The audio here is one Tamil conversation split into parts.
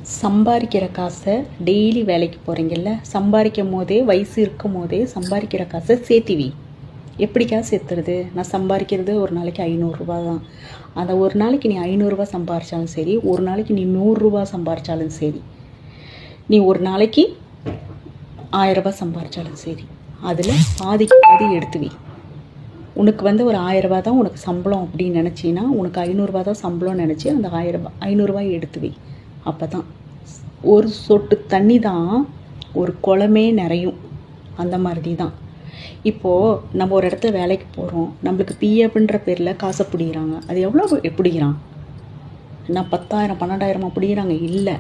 சம்பாதிக்கிற காசை டெய்லி வேலைக்கு போகிறீங்கல்ல, சம்பாதிக்கும் போதே வயசு இருக்கும் போதே சம்பாதிக்கிற காசை சேர்த்திவி. எப்படிக்கா சேர்த்துறது? நான் சம்பாதிக்கிறது ஒரு நாளைக்கு 500 தான். அந்த ஒரு நாளைக்கு நீ 500 சம்பாதிச்சாலும் சரி, ஒரு நாளைக்கு நீ 100 சம்பாதிச்சாலும் சரி, நீ ஒரு நாளைக்கு 1000 சம்பாதிச்சாலும் சரி, அதில் பாதிக்கு பாதி எடுத்துவி. உனக்கு ஒரு 1000 தான் உனக்கு சம்பளம் அப்படின்னு நினச்சின்னா, உனக்கு 500 தான் சம்பளம் நினச்சி அந்த 500 எடுத்துவி. அப்போ தான் ஒரு சொட்டு தண்ணி தான் ஒரு குளமே நிறையும். அந்த மாதிரி தான் இப்போது நம்ம ஒரு இடத்துல வேலைக்கு போகிறோம், நம்மளுக்கு பிஎஃப்ன்ற பேரில் காசை பிடிக்கிறாங்க. அது எவ்வளோ பிடிக்கிறான்? நான் 10,000 12,000 பிடிக்கிறாங்க? இல்லை,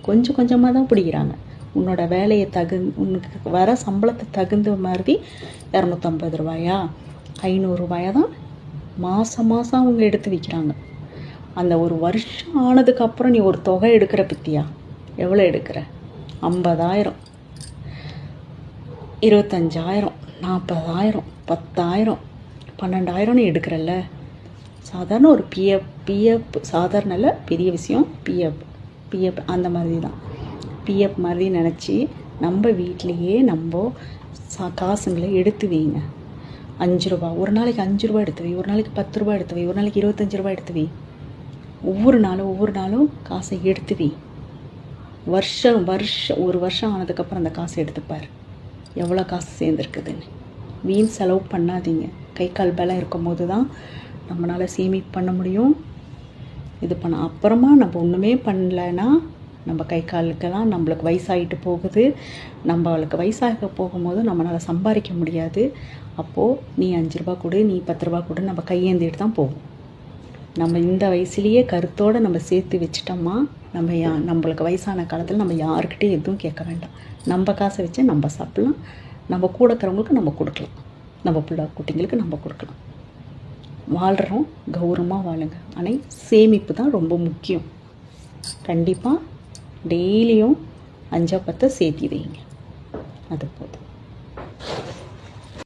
கொஞ்சம் கொஞ்சமாக தான் பிடிக்கிறாங்க. உன்னோட வேலையை உனக்கு வர சம்பளத்தை தகுந்த மாதிரி 250 ரூபாயா 500 ரூபாயா தான் மாதம் அவங்க எடுத்து வைக்கிறாங்க. அந்த ஒரு வருஷம் ஆனதுக்கப்புறம் நீ ஒரு தொகை எடுக்கிற பற்றியா? எவ்வளோ எடுக்கிற? 50,000, 25,000, 40,000, 10,000, 12,000 எடுக்கிறல்ல. சாதாரண ஒரு பிஎஃப் சாதாரண இல்லை, பெரிய விஷயம். பிஎஃப் அந்த மாதிரி தான். பிஎஃப் மாதிரி நினச்சி நம்ம வீட்லேயே நம்ம காசுங்களை எடுத்து வைங்க. 5 ரூபா ஒரு நாளைக்கு 5 ரூபா எடுத்து வை, ஒரு நாளைக்கு 10 ரூபா எடுத்து வை, ஒரு நாளைக்கு 25 ரூபா எடுத்து வை. ஒவ்வொரு நாளும் காசை எடுத்து வை. ஒரு வருஷம் ஆனதுக்கப்புறம் அந்த காசை எடுத்துப்பார், எவ்வளோ காசு சேர்ந்துருக்குதுன்னு. வீண் செலவு பண்ணாதீங்க. கை கால் பலம் இருக்கும் போது தான் நம்மளால் சேமிப்பு பண்ண முடியும். அப்புறமா நம்ம ஒன்றுமே பண்ணலைன்னா நம்ம கை காலுக்கெல்லாம் நம்மளுக்கு வயசாகிட்டு போகுது. நம்மளுக்கு வயசாக போகும்போது நம்மளால் சம்பாதிக்க முடியாது. அப்போது நீ 5 ரூபா கொடு, நீ 10 ரூபா கொடு, நம்ம கையேந்திட்டு தான் போவோம். நம்ம இந்த வயசுலேயே கருத்தோடு நம்ம சேர்த்து வச்சிட்டோமா, நம்மளுக்கு வயசான காலத்தில் நம்ம யாருக்கிட்டே எதுவும் கேட்க வேண்டாம். நம்ம காசை வச்சு நம்ம சாப்பிட்லாம், நம்ம கூட இருக்கிறவங்களுக்கு நம்ம கொடுக்கலாம், நம்ம பிள்ளை குட்டிங்களுக்கு நம்ம கொடுக்கலாம். வாழ்கிறோம், கௌரவமாக வாழுங்க. ஆனால் சேமிப்பு தான் ரொம்ப முக்கியம். கண்டிப்பாக டெய்லியும் 5 10 சேர்த்தி வைங்க. அது போதும்.